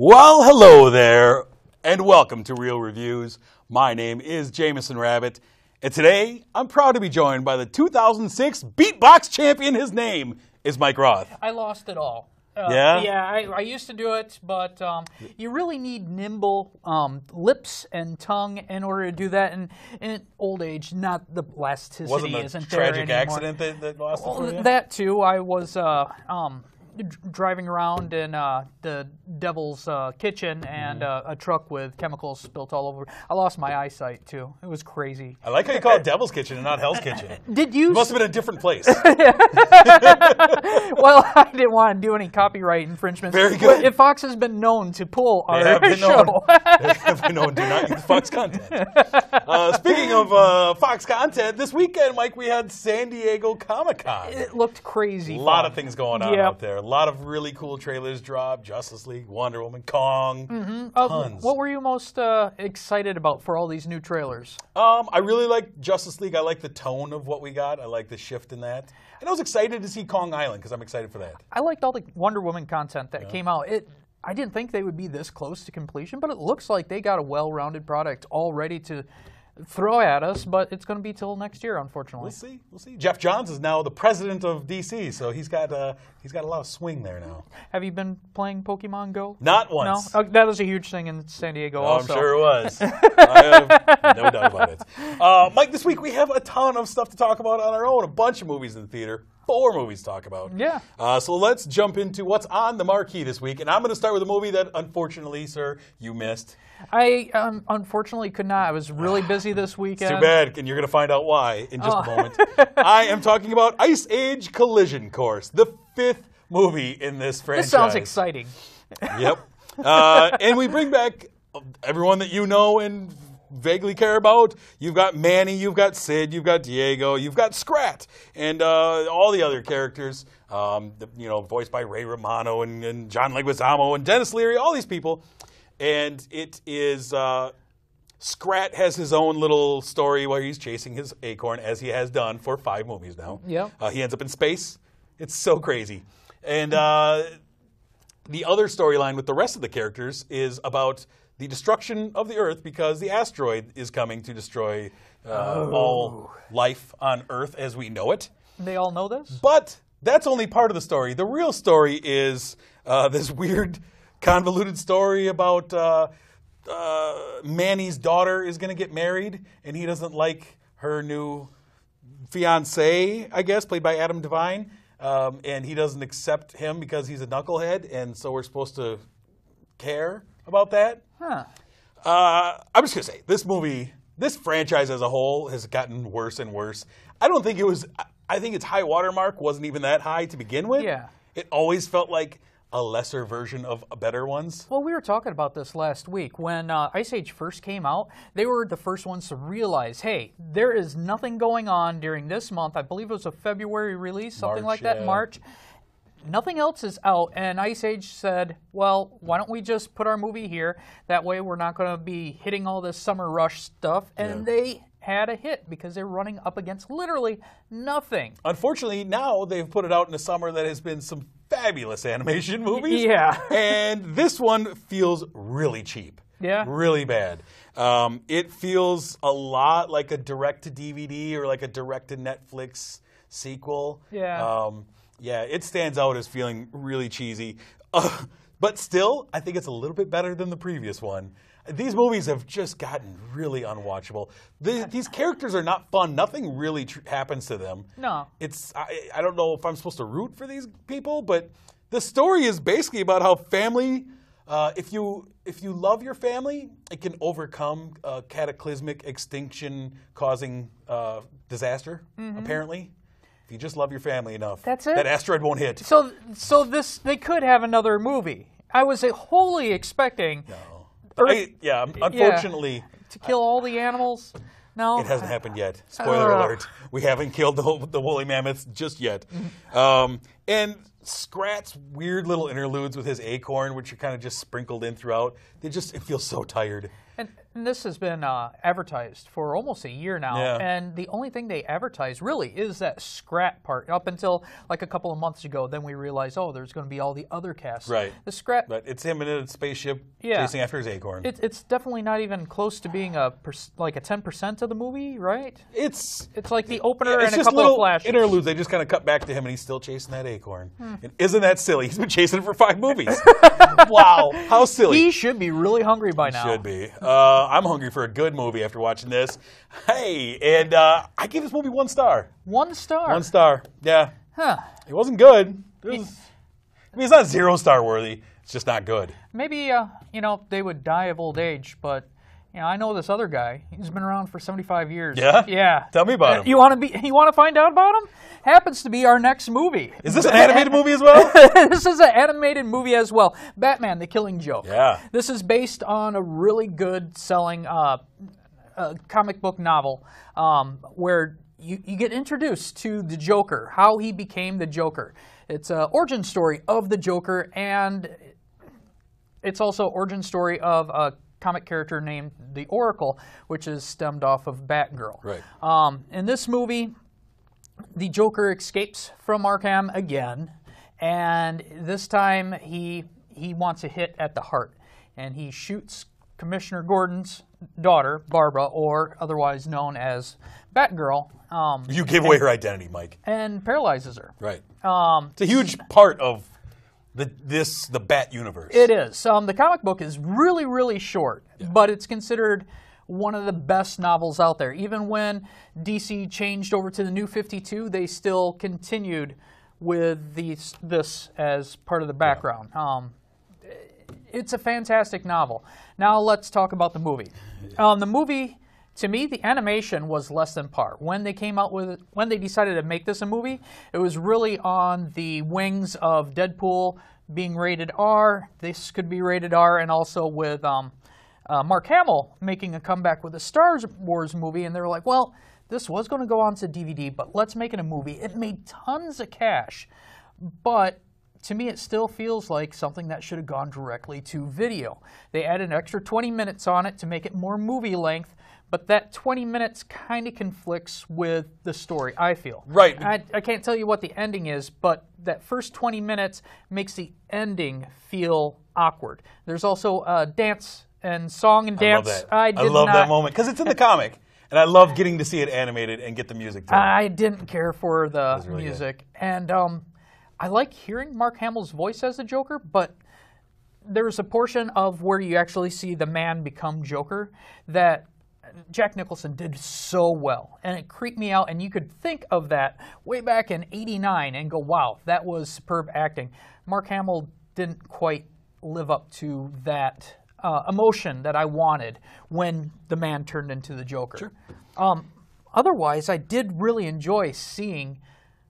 Well, hello there, and welcome to Real Reviews. My name is Jameson Rabbit, and today I'm proud to be joined by the 2006 beatbox champion. His name is Mike Roth. I lost it all. Yeah? Yeah, I used to do it, but you really need nimble lips and tongue in order to do that. And in old age, not the elasticity isn't there anymore. Wasn't the tragic accident that lost it for you? That too. I was driving around in the Devil's Kitchen, and a truck with chemicals spilt all over. I lost my eyesight too. It was crazy. I like how you call it Devil's Kitchen and not Hell's Kitchen. Did you? It must have been a different place. Well, I didn't want to do any copyright infringement. Very good. If Fox has been known to pull our show. They have been known to not use Fox content. Speaking of Fox content, this weekend, Mike, we had San Diego Comic-Con. It looked crazy. A lot of things going on out there. A lot of really cool trailers dropped. Justice League, Wonder Woman, Kong, tons. What were you most excited about for all these new trailers? I really like Justice League. I like the tone of what we got. I like the shift in that. And I was excited to see Kong Island because I'm excited for that. I liked all the Wonder Woman content that came out. I didn't think they would be this close to completion, but it looks like they got a well-rounded product all ready to throw at us, but it's going to be till next year, unfortunately. We'll see. Jeff Johns is now the president of DC, so he's got a lot of swing there now. Have you been playing Pokemon Go? Not once. No? That was a huge thing in San Diego also. I'm sure it was. I have no doubt about it. Mike, this week we have a ton of stuff to talk about on our own. A bunch of movies in the theater. 4 movies to talk about. Yeah. So let's jump into what's on the marquee this week. And I'm going to start with a movie that, unfortunately, sir, you missed. I unfortunately could not. I was really busy this weekend. It's too bad, and you're going to find out why in just a moment. I am talking about Ice Age Collision Course, the 5th movie in this franchise. This sounds exciting. Yep. And we bring back everyone that you know and vaguely care about. You've got Manny, you've got Sid, you've got Diego, you've got Scrat, and all the other characters, voiced by Ray Romano and John Leguizamo and Dennis Leary, all these people. And it is, Scrat has his own little story where he's chasing his acorn, as he has done for 5 movies now. Yeah. He ends up in space. It's so crazy. And the other storyline with the rest of the characters is about the destruction of the Earth because the asteroid is coming to destroy all life on Earth as we know it. They all know this? But that's only part of the story. The real story is this weird, convoluted story about Manny's daughter is going to get married, and he doesn't like her new fiancé, I guess, played by Adam Devine. And he doesn't accept him because he's a knucklehead, and so we're supposed to care about that. Huh. I'm just going to say, this franchise as a whole has gotten worse and worse. I think its high watermark wasn't even that high to begin with. Yeah. It always felt like a lesser version of better ones. Well, we were talking about this last week. When Ice Age first came out, they were the first ones to realize, hey, there is nothing going on during this month. I believe it was a February release, something like that, March. Nothing else is out, and Ice Age said, well, why don't we just put our movie here? That way we're not going to be hitting all this summer rush stuff. And they had a hit because they're running up against literally nothing. Unfortunately, now they've put it out in a summer that has been some fabulous animation movies. Yeah. And this one feels really cheap. Yeah. Really bad. It feels a lot like a direct-to-DVD or like a direct-to-Netflix sequel. Yeah. Yeah, it stands out as feeling really cheesy. But still, I think it's a little bit better than the previous one. These movies have just gotten really unwatchable. These characters are not fun. Nothing really happens to them. No. I don't know if I'm supposed to root for these people, but the story is basically about how family, if you love your family, it can overcome a cataclysmic extinction-causing disaster, apparently. If you just love your family enough, that's it? That asteroid won't hit. So they could have another movie. I was wholly expecting. No. Unfortunately. To kill all the animals? No. It hasn't happened yet. Spoiler alert. We haven't killed the woolly mammoths just yet. And Scrat's weird little interludes with his acorn, which are kind of just sprinkled in throughout, it feels so tired. And this has been advertised for almost a year now, and the only thing they advertise really is that Scrat part. Up until like a couple of months ago, then we realized, oh, there's going to be all the other casts. Right. The Scrat. But it's him in a spaceship chasing after his acorn. It's definitely not even close to being like a 10% of the movie, right? It's like the opener and it's a just couple little of flashes. interludes. They just kind of cut back to him, and he's still chasing that acorn. And isn't that silly? He's been chasing it for 5 movies. Wow, how silly! He should be really hungry by now. Should be. I'm hungry for a good movie after watching this. Hey, and I gave this movie 1 star. 1 star. 1 star. Yeah. Huh. It wasn't good. It's not 0-star worthy. It's just not good. Maybe they would die of old age, but I know this other guy. He's been around for 75 years. Yeah? Yeah. Tell me about him. You want to find out about him? Happens to be our next movie. Is this an animated movie as well? This is an animated movie as well. Batman: The Killing Joke. Yeah. This is based on a really good selling comic book novel where you get introduced to the Joker, how he became the Joker. It's an origin story of the Joker, and it's also an origin story of a comic character named the Oracle, which is stemmed off of Batgirl. Right. In this movie, the Joker escapes from Arkham again, and this time he wants a hit at the heart, and he shoots Commissioner Gordon's daughter, Barbara, or otherwise known as Batgirl. You gave away her identity, Mike. And paralyzes her. Right. It's a huge part of the Bat universe. It is. The comic book is really, really short, but it's considered one of the best novels out there. Even when DC changed over to the New 52, they still continued with this as part of the background. It's a fantastic novel. Now let's talk about the movie. The movie, to me, the animation was less than par. When they decided to make this a movie, it was really on the wings of Deadpool being rated R. This could be rated R, and also with Mark Hamill making a comeback with a Star Wars movie, and they were like, well, this was going to go on to DVD, but let's make it a movie. It made tons of cash, but to me it still feels like something that should have gone directly to video. They added an extra 20 minutes on it to make it more movie length, but that 20 minutes kind of conflicts with the story, I feel. Right. I can't tell you what the ending is, but that first 20 minutes makes the ending feel awkward. There's also dance and song and dance. I love that moment because it's in the comic, and I love getting to see it animated and get the music to it. I didn't care for the really music, and I like hearing Mark Hamill's voice as the Joker, but there's a portion of where you actually see the man become Joker that Jack Nicholson did so well, and it creeped me out, and you could think of that way back in '89 and go, wow, that was superb acting. Mark Hamill didn't quite live up to that emotion that I wanted when the man turned into the Joker. Sure. Otherwise, I did really enjoy seeing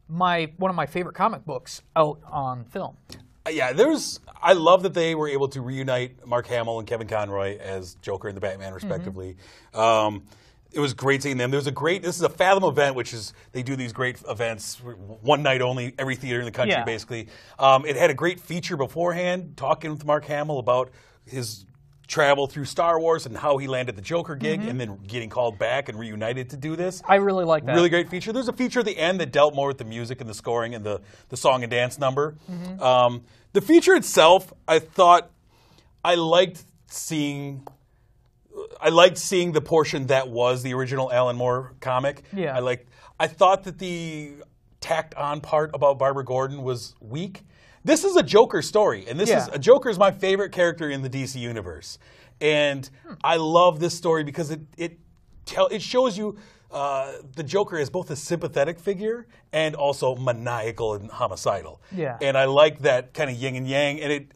one of my favorite comic books out on film. Yeah, I love that they were able to reunite Mark Hamill and Kevin Conroy as Joker and the Batman, respectively. It was great seeing them. This is a Fathom event, which is, they do these great events, one night only, every theater in the country, basically. It had a great feature beforehand, talking with Mark Hamill about his travel through Star Wars and how he landed the Joker gig and then getting called back and reunited to do this. I really like that. Really great feature. There's a feature at the end that dealt more with the music and the scoring and the song and dance number. The feature itself, I liked seeing the portion that was the original Alan Moore comic. Yeah. I thought that the tacked on part about Barbara Gordon was weak. This is a Joker story, and Joker is my favorite character in the DC universe, and I love this story because it shows you the Joker as both a sympathetic figure and also maniacal and homicidal. Yeah. And I like that kind of yin and yang, and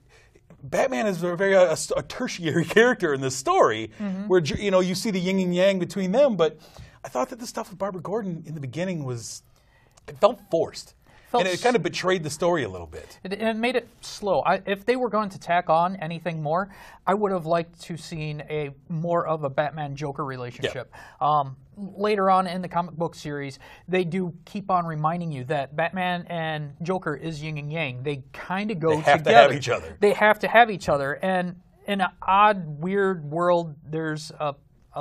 Batman is a tertiary character in this story, where you see the yin and yang between them. But I thought that the stuff with Barbara Gordon in the beginning it felt forced. and it kind of betrayed the story a little bit. It made it slow. If they were going to tack on anything more, I would have liked to seen more of a Batman-Joker relationship. Yeah. Later on in the comic book series, they do keep on reminding you that Batman and Joker is yin and yang. They kind of go together. They have to have each other. They have to have each other. And in an odd, weird world, there's a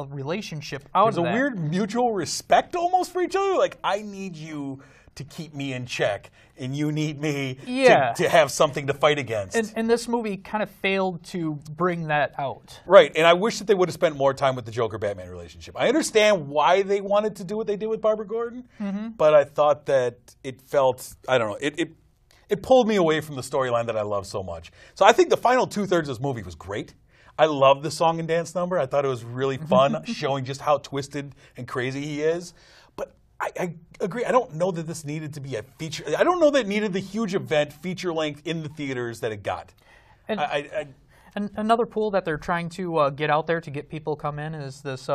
relationship out of that. There's a weird mutual respect almost for each other. Like, I need you to keep me in check, and you need me to have something to fight against. And this movie kind of failed to bring that out. Right, and I wish that they would have spent more time with the Joker-Batman relationship. I understand why they wanted to do what they did with Barbara Gordon, but I thought that it felt, I don't know, it pulled me away from the storyline that I love so much. So I think the final two-thirds of this movie was great. I love the song and dance number. I thought it was really fun, showing just how twisted and crazy he is. But I agree. I don't know that this needed to be a feature. I don't know that it needed the huge event, feature length in the theaters that it got. And another pool that they're trying to get out there to get people to come in is this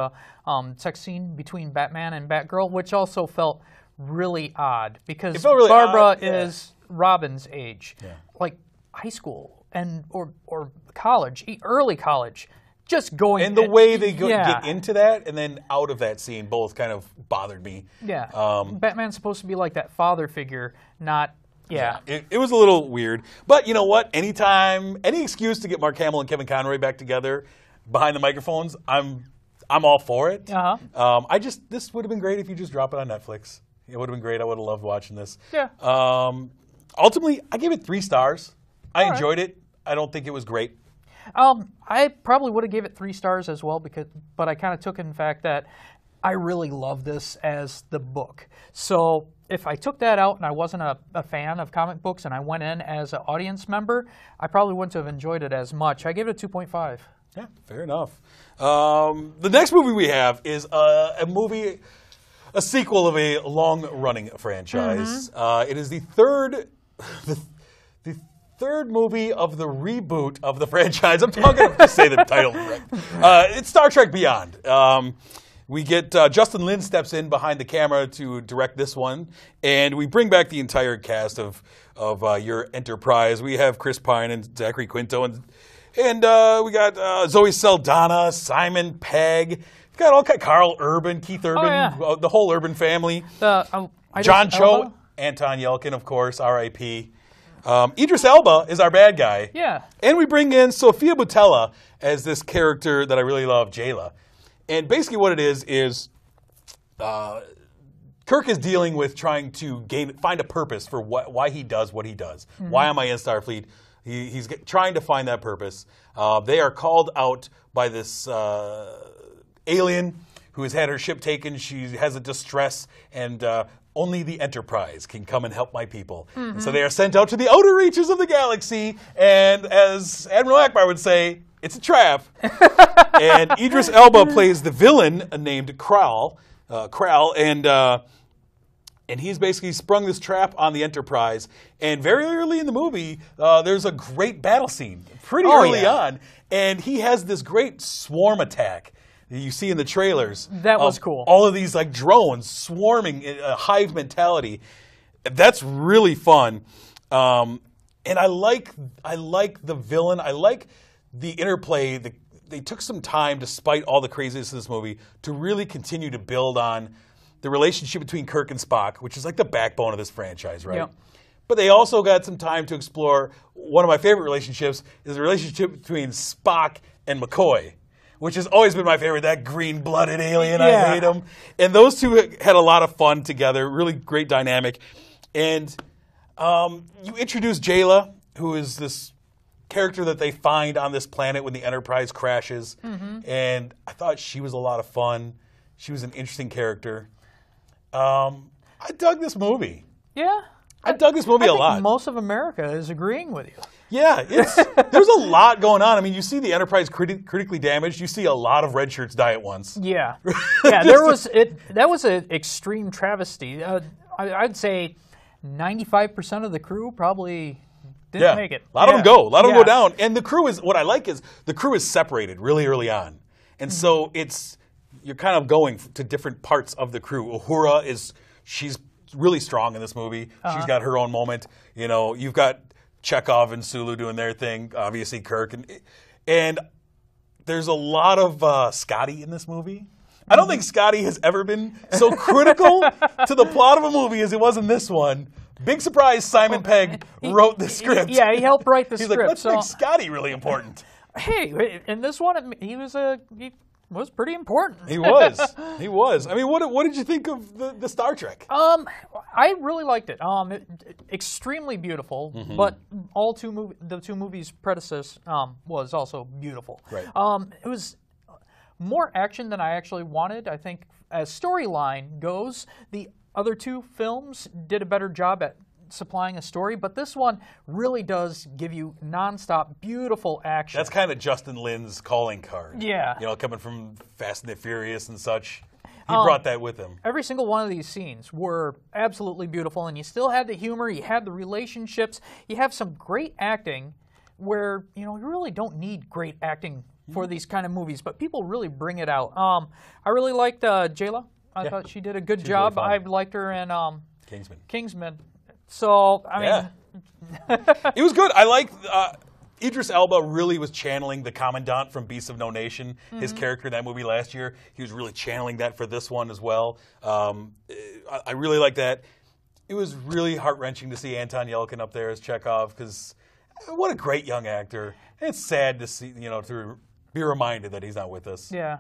sex scene between Batman and Batgirl, which also felt really odd because really Barbara is Robin's age, like high school or college, early college. Just going and the way they get into that and then out of that scene both kind of bothered me. Yeah, Batman's supposed to be like that father figure, not. Yeah, it was a little weird, but you know what? Any excuse to get Mark Hamill and Kevin Conroy back together behind the microphones, I'm all for it. This would have been great if you just drop it on Netflix. It would have been great. I would have loved watching this. Yeah. Ultimately, I gave it 3 stars. I enjoyed it. I don't think it was great. I probably would have gave it 3 stars as well, but I kind of took in the fact that I really love this as the book. So if I took that out and I wasn't a fan of comic books and I went in as an audience member, I probably wouldn't have enjoyed it as much. I gave it a 2.5. Yeah, fair enough. The next movie we have is a sequel of a long-running franchise. It is the third movie of the reboot of the franchise. I'm talking to say the title right. It's Star Trek Beyond. We get Justin Lin steps in behind the camera to direct this one, and we bring back the entire cast of your Enterprise. We have Chris Pine and Zachary Quinto, and we got Zoe Saldana, Simon Pegg. We've got all kinds. Carl Urban, Keith Urban, the whole Urban family. John Cho, Anton Yelkin, of course, R.I.P. Idris Elba is our bad guy. Yeah. And we bring in Sofia Boutella as this character that I really love, Jayla. And basically what it is Kirk is dealing with trying to find a purpose for why he does what he does. Why am I in Starfleet? He's trying to find that purpose. They are called out by this alien who has had her ship taken. She has a distress, and only the Enterprise can come and help my people. And so they are sent out to the outer reaches of the galaxy, and as Admiral Akbar would say, it's a trap. And Idris Elba plays the villain named Kral, and he's basically sprung this trap on the Enterprise. And very early in the movie, there's a great battle scene, pretty early on, and he has this great swarm attack that you see in the trailers. That was cool. All of these like drones swarming in a hive mentality. That's really fun. And I like the villain. I like the interplay. They took some time, despite all the craziness in this movie, to really continue to build on the relationship between Kirk and Spock, which is like the backbone of this franchise, right? Yep. But they also got some time to explore one of my favorite relationships, is the relationship between Spock and McCoy, which has always been my favorite, that green-blooded alien. Yeah. I hate him. And those two had a lot of fun together, really great dynamic. And you introduce Jayla, who is this character that they find on this planet when the Enterprise crashes. And I thought she was a lot of fun. She was an interesting character. I dug this movie. Yeah. I dug this movie a lot. Most of America is agreeing with you. Yeah, there's a lot going on. I mean, you see the Enterprise critically damaged. You see a lot of red shirts die at once. Yeah, yeah. That was an extreme travesty. I'd say 95% of the crew probably didn't make it. A lot of them go. A lot of them go down. And the crew is, what I like is the crew is separated really early on, and so you're kind of going to different parts of the crew. Uhura she's really strong in this movie. She's got her own moment. You know, you've got Chekhov and Sulu doing their thing. Obviously, Kirk and there's a lot of Scotty in this movie. I don't think Scotty has ever been so critical to the plot of a movie as it was in this one. Big surprise, Simon Pegg wrote the script. Yeah, he helped write the He's script. Like, let's make Scotty really important. Hey, in this one, he was pretty important. He was. He was. I mean, what did you think of the Star Trek? I really liked it. Extremely beautiful, but the two movies' predecessors was also beautiful. Right. It was more action than I actually wanted. I think as storyline goes, the other two films did a better job at supplying a story, but this one really does give you nonstop beautiful action. That's kind of Justin Lin's calling card. Yeah. You know, coming from Fast and the Furious and such. He brought that with him. Every single one of these scenes were absolutely beautiful, and you still had the humor, you had the relationships, you have some great acting where, you know, you really don't need great acting for these kind of movies, but people really bring it out. I really liked Jayla. I thought she did a good job. Really I liked her in Kingsman. So, I mean... It was good. I liked... Idris Elba really was channeling the Commandant from Beasts of No Nation, his character in that movie last year. He was really channeling that for this one as well. I really like that. It was really heart-wrenching to see Anton Yelchin up there as Chekhov, because what a great young actor. It's sad to see, you know, to be reminded that he's not with us. Yeah,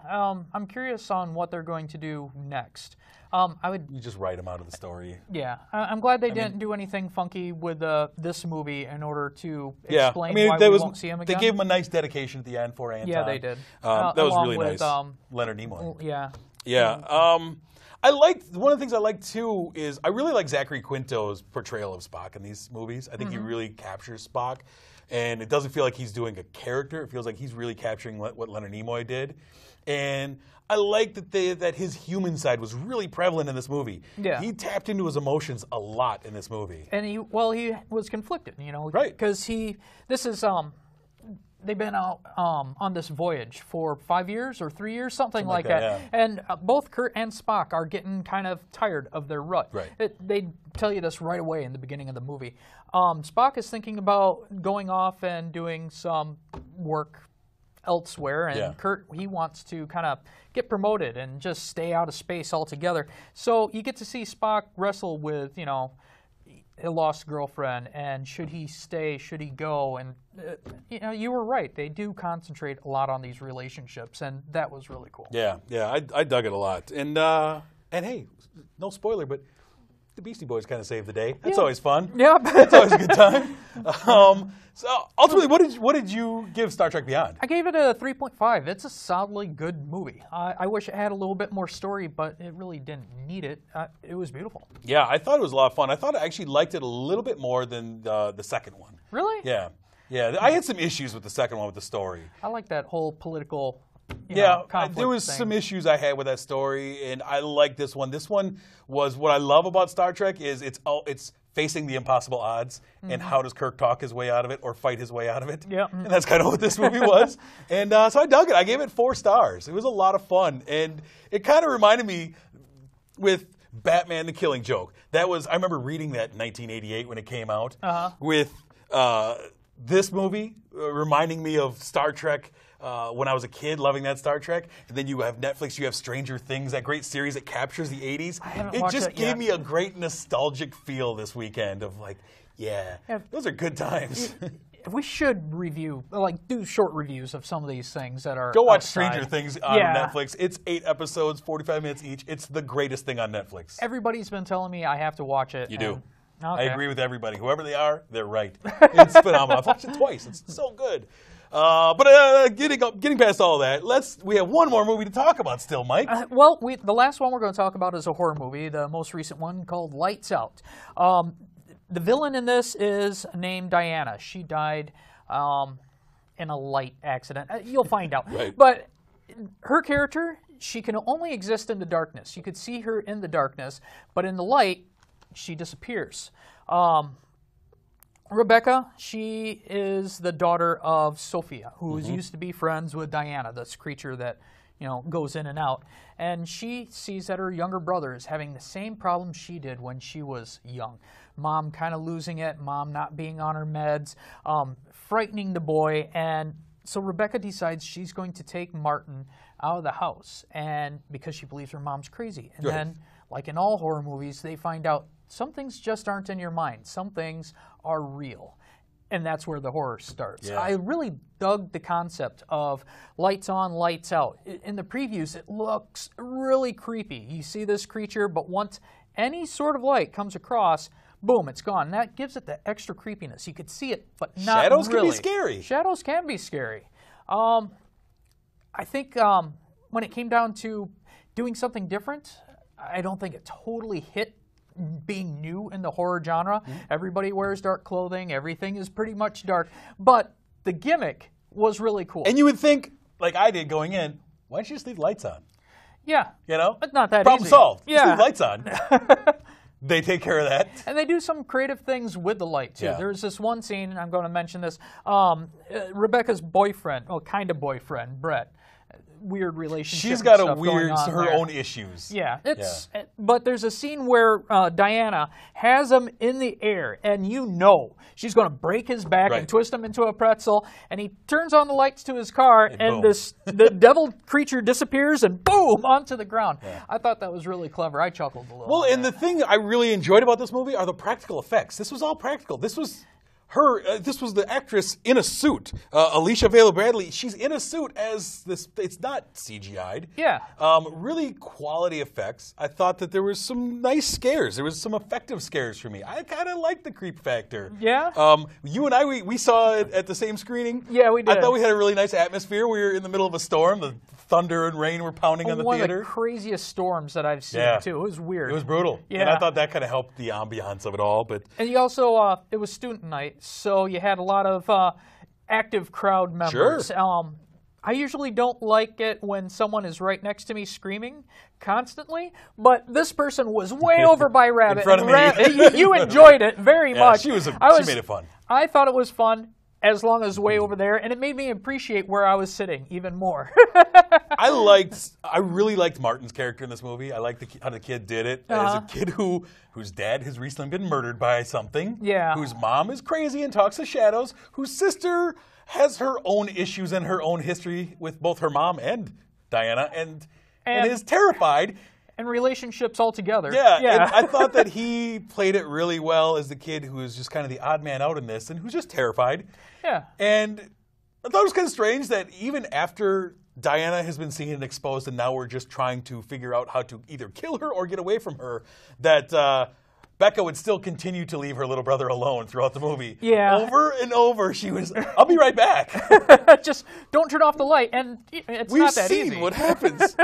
I'm curious on what they're going to do next. You just write him out of the story. Yeah, I'm glad they didn't do anything funky with this movie in order to explain why we won't see him again. They gave him a nice dedication at the end for Anton. Yeah, they did. That was really nice. Leonard Nimoy. Yeah. Yeah. I liked, one of the things I liked too is I really like Zachary Quinto's portrayal of Spock in these movies. I think he really captures Spock, and it doesn't feel like he's doing a character. It feels like he's really capturing what Leonard Nimoy did. And I like that his human side was really prevalent in this movie. Yeah. He tapped into his emotions a lot in this movie. And he was conflicted, you know. Right. Because they've been out on this voyage for 5 years or 3 years, something like that. Yeah. And both Kurt and Spock are getting kind of tired of their rut. Right. They tell you this right away in the beginning of the movie. Spock is thinking about going off and doing some work elsewhere, and Kurt, he wants to kind of get promoted and just stay out of space altogether. So you get to see Spock wrestle with, you know, a lost girlfriend, and should he stay, should he go? And you know, you were right. They do concentrate a lot on these relationships, and that was really cool. Yeah, I dug it a lot. And hey, no spoiler, but the Beastie Boys kind of saved the day. That's always fun. Yeah, that's always a good time. So ultimately, what did you give Star Trek Beyond? I gave it a 3.5. It's a solidly good movie. I wish it had a little bit more story, but it really didn't need it. It was beautiful. Yeah, I thought it was a lot of fun. I thought I actually liked it a little bit more than the second one. Really? Yeah. Yeah, I had some issues with the second one with the story. I like that whole political conflict there was thing. some issues I had with that story, and I like this one. This one was what I love about Star Trek is it's facing the impossible odds, and how does Kirk talk his way out of it or fight his way out of it? Yeah. And that's kind of what this movie was. And so I dug it. I gave it 4 stars. It was a lot of fun, and it kind of reminded me with Batman: The Killing Joke. I remember reading that in 1988 when it came out. With this movie reminding me of Star Trek. When I was a kid, loving that Star Trek, and then you have Netflix, you have Stranger Things, that great series that captures the 80s. It just gave me a great nostalgic feel this weekend of like, those are good times. We should do short reviews of some of these things that are Go watch outside. Stranger Things on Netflix. It's 8 episodes, 45 minutes each. It's the greatest thing on Netflix. Everybody's been telling me I have to watch it. You do. Okay. I agree with everybody. Whoever they are, they're right. It's phenomenal. I've watched it twice. It's so good. But getting past all that, we have one more movie to talk about still, Mike. The last one we're going to talk about is a horror movie, the most recent one called Lights Out. The villain in this is named Diana. She died in a light accident. You'll find out. Right. But her character, she can only exist in the darkness. You could see her in the darkness, but in the light, she disappears. Rebecca, she is the daughter of Sophia, who used to be friends with Diana, this creature that, goes in and out. And she sees that her younger brother is having the same problem she did when she was young. Mom kind of losing it, mom not being on her meds, frightening the boy. And so Rebecca decides she's going to take Martin out of the house, and because she believes her mom's crazy. And then, like in all horror movies, they find out some things just aren't in your mind. Some things are real. And that's where the horror starts. Yeah. I really dug the concept of lights on, lights out. In the previews, it looks really creepy. You see this creature, but once any sort of light comes across, boom, it's gone. And that gives it the extra creepiness. You could see it, but not Shadows really. can be scary. Shadows can be scary. I think when it came down to doing something different, I don't think it totally hit being new in the horror genre. Everybody wears dark clothing. Everything is pretty much dark. But the gimmick was really cool. And you would think, like I did going in, why don't you just leave lights on? Yeah. It's not that Problem easy. solved. Yeah. Just leave lights on. They take care of that. And they do some creative things with the light, too. Yeah. There's this one scene, and I'm going to mention this, Rebecca's boyfriend, kind of boyfriend, Brett, weird relationship. She's got her own issues. Yeah, but there's a scene where Diana has him in the air, and she's going to break his back and twist him into a pretzel, and he turns on the lights to his car, and the devil creature disappears, and boom, onto the ground. Yeah. I thought that was really clever. I chuckled a little. Well, and the thing I really enjoyed about this movie are the practical effects. This was all practical. This was this was the actress in a suit, Alicia Vale Bradley. She's in a suit as this. It's not CGI'd. Yeah. Really quality effects. I thought that there was some nice scares. There was some effective scares for me. I kind of liked the creep factor. Yeah. You and I, we saw it at the same screening. Yeah, we did. I thought we had a really nice atmosphere. We were in the middle of a storm. The thunder and rain were pounding on the theater. One of the craziest storms that I've seen, too. It was weird. It was brutal. Yeah. And I thought that kind of helped the ambiance of it all. And you also, it was student night, so you had a lot of active crowd members. Sure. I usually don't like it when someone is right next to me screaming constantly, but this person was way over by Rabbit. In front of me. You enjoyed it very much. She made it fun. I thought it was fun as long as way over there, and it made me appreciate where I was sitting even more. I really liked Martin's character in this movie. I liked how the kid did it. As a kid whose dad has recently been murdered by something. Yeah. Whose mom is crazy and talks to shadows. Whose sister has her own issues and her own history with both her mom and Diana, and is terrified. And relationships altogether. Yeah. And I thought that he played it really well as the kid who is just kind of the odd man out in this and who's just terrified. Yeah. And I thought it was kind of strange that even after Diana has been seen and exposed, and now we're just trying to figure out how to either kill her or get away from her, that Becca would still continue to leave her little brother alone throughout the movie. Yeah. Over and over, she was, I'll be right back. Just don't turn off the light, and it's not that easy. We've seen what happens.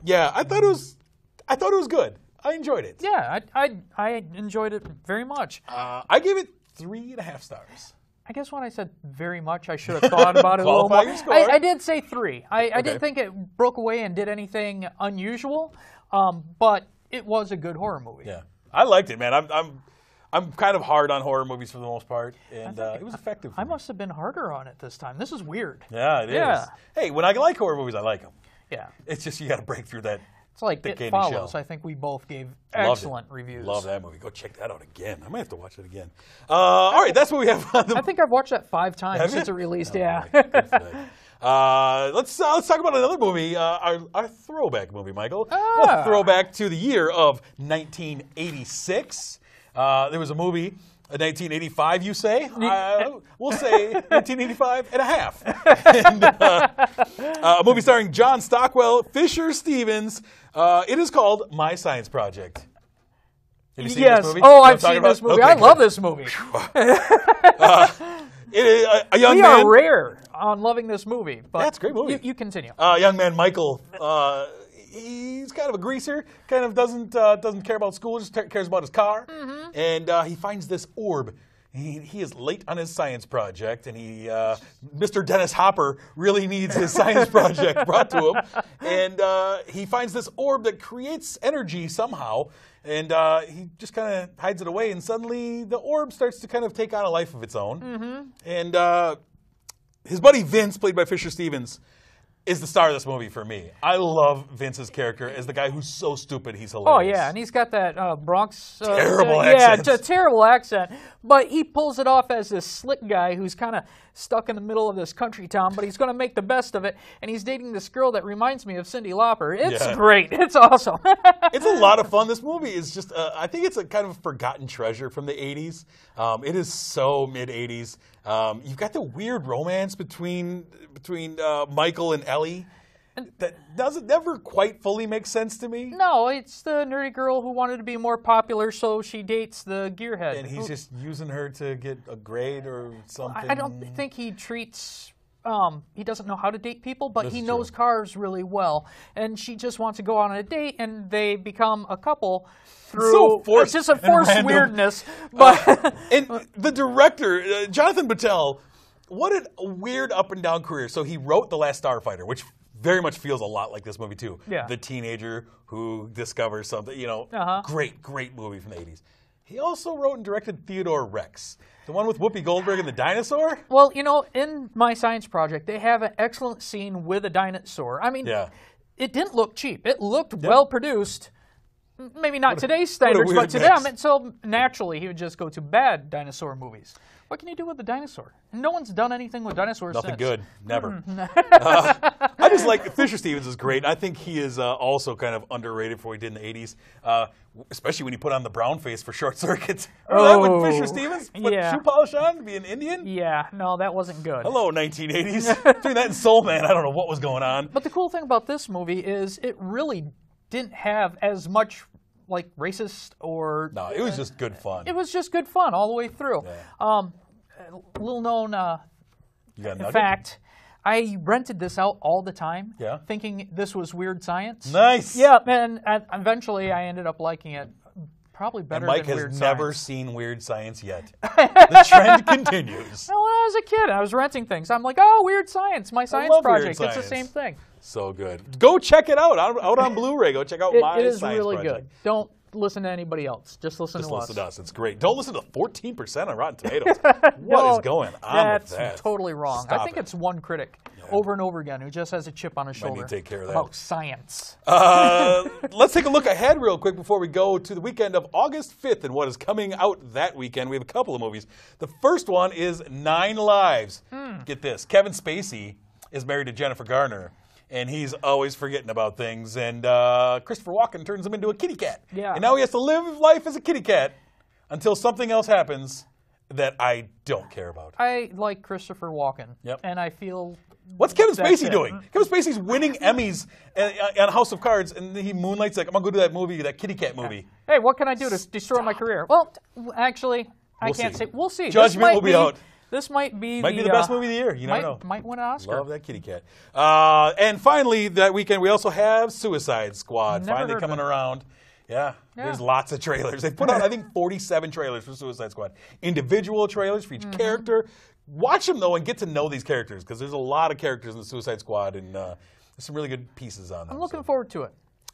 Yeah, I thought it was good. I enjoyed it. Yeah, I enjoyed it very much. I gave it 3.5 stars. I guess when I said very much, I should have thought about it a little more. Your score. I did say 3. I didn't think it broke away and did anything unusual, but it was a good horror movie. Yeah, I liked it, man. I'm kind of hard on horror movies for the most part, and it was effective. I must have been harder on it this time. This is weird. Yeah, it is. Hey, when I like horror movies, I like them. Yeah. It's just you got to break through that. It's like It Follows. I think we both gave excellent reviews. Love that movie. Go check that out again. I might have to watch it again. All right, that's what we have on the... I think I've watched that 5 times since it released. Yeah. Let's talk about another movie, our throwback movie, Michael. A throwback to the year of 1986. There was a movie. 1985, you say? We'll say 1985 and a half. And, a movie starring John Stockwell, Fisher Stevens. It is called My Science Project. Have you seen this movie? Oh, I've seen this movie. Okay, I love this movie. A young we man. are rare on loving this movie. But that's a great movie. You continue. Young man Michael. He's kind of a greaser, kind of doesn't care about school, just cares about his car. Mm-hmm. And he finds this orb. He is late on his science project, and Mr. Dennis Hopper really needs his science project brought to him. And he finds this orb that creates energy somehow, And he just kind of hides it away, and suddenly the orb starts to kind of take on a life of its own. Mm-hmm. And his buddy Vince, played by Fisher Stevens, is the star of this movie for me. I love Vince's character as the guy who's so stupid he's hilarious. Oh, yeah, and he's got that Bronx... terrible accent. Yeah, it's a terrible accent. But he pulls it off as this slick guy who's kind of stuck in the middle of this country town, but he's going to make the best of it. And he's dating this girl that reminds me of Cyndi Lauper. It's great. It's awesome. It's a lot of fun. This movie is just, I think it's a kind of forgotten treasure from the 80s. It is so mid-80s. You've got the weird romance between Michael and Ellie that never quite fully make sense to me. No, it's the nerdy girl who wanted to be more popular, so she dates the gearhead. And he's just using her to get a grade or something. I don't think he treats... he doesn't know how to date people, but he knows cars really well. And she just wants to go on a date, and they become a couple through forced just a forced random weirdness. But and the director, Jonathan Batell, what a weird up and down career. So he wrote The Last Starfighter, which very much feels a lot like this movie too. Yeah. The teenager who discovers something, great movie from the 80s. He also wrote and directed Theodore Rex, the one with Whoopi Goldberg and the dinosaur. Well, in my science project, they have an excellent scene with a dinosaur. I mean, it didn't look cheap. It looked well produced. Maybe not today's standards, but to them, so naturally he would just go to bad dinosaur movies. What can you do with a dinosaur? No one's done anything with dinosaurs Nothing since. good. Never. I just like Fisher Stevens is great. I think he is also kind of underrated for what he did in the 80s, especially when he put on the brown face for Short Circuit. Remember that with Fisher Stevens? Put shoe polish on to be an Indian? Yeah, no, that wasn't good. Hello, 1980s. Between that and Soul Man, I don't know what was going on. But the cool thing about this movie is it really didn't have as much like racist or... No, it was just good fun. It was just good fun all the way through. Yeah. Little known fact, I rented this out all the time, thinking this was weird science. Nice. Yeah, and eventually I ended up liking it. Probably better than Weird Science. Mike has never seen Weird Science yet. The trend continues. Well, when I was a kid, I was renting things. I'm like, oh, Weird Science, my science project. It's the same thing. So good. Go check it out on Blu-ray. Go check out my science project. It is really good. Don't listen to anybody else. Just listen to us. Just listen to us. It's great. Don't listen to 14% on Rotten Tomatoes. What is going on with that? That's totally wrong. I think it's one critic over and over again who just has a chip on his shoulder. Might need to take care of that. About science. Let's take a look ahead real quick before we go to the weekend of August 5th and what is coming out that weekend. We have a couple of movies. The first one is 9 Lives. Get this. Kevin Spacey is married to Jennifer Garner. And he's always forgetting about things. And Christopher Walken turns him into a kitty cat. Yeah. And now he has to live life as a kitty cat until something else happens that I don't care about. I like Christopher Walken. Yep. And I feel... What's Kevin Spacey doing? Kevin Spacey's winning Emmys on House of Cards, and he moonlights like, I'm going to go do that movie, that kitty cat movie. Hey, what can I do to destroy my career? Well, actually, I can't say. We'll see. Judgment will be out. This might be the best movie of the year. You never know. Might win an Oscar. Love that kitty cat. And finally, that weekend, we also have Suicide Squad finally coming around. Yeah, there's lots of trailers. They've put out, I think, 47 trailers for Suicide Squad. Individual trailers for each character. Watch them, though, and get to know these characters, because there's a lot of characters in the Suicide Squad, and there's some really good pieces on them. I'm looking forward to it.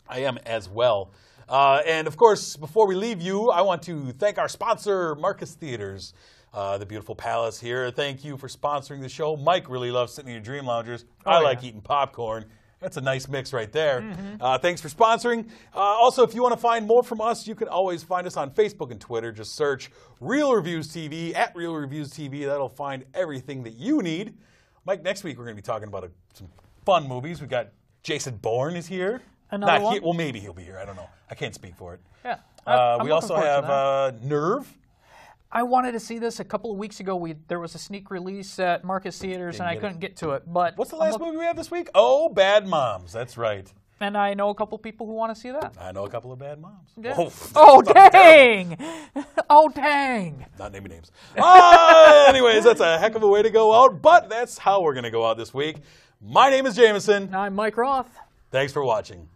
I am as well. And, of course, before we leave you, I want to thank our sponsor, Marcus Theaters. The beautiful Palace here. Thank you for sponsoring the show. Mike really loves sitting in your dream loungers. I like eating popcorn. That's a nice mix right there. Thanks for sponsoring. Also, if you want to find more from us, you can always find us on Facebook and Twitter. Just search Real Reviews TV, at Real Reviews TV. That'll find everything that you need. Mike, next week we're going to be talking about some fun movies. We got Jason Bourne is here. Another one? Well, maybe he'll be here. I don't know. I can't speak for it. Yeah. We also have Nerve. I wanted to see this a couple of weeks ago. There was a sneak release at Marcus Theaters, and I couldn't get to it. But what's the last movie we have this week? Oh, Bad Moms. That's right. And I know a couple people who want to see that. I know a couple of bad moms. Yeah. Oh, dang! Oh, dang! Not naming names. Anyways, that's a heck of a way to go out, but that's how we're going to go out this week. My name is Jamison. I'm Mike Roth. Thanks for watching.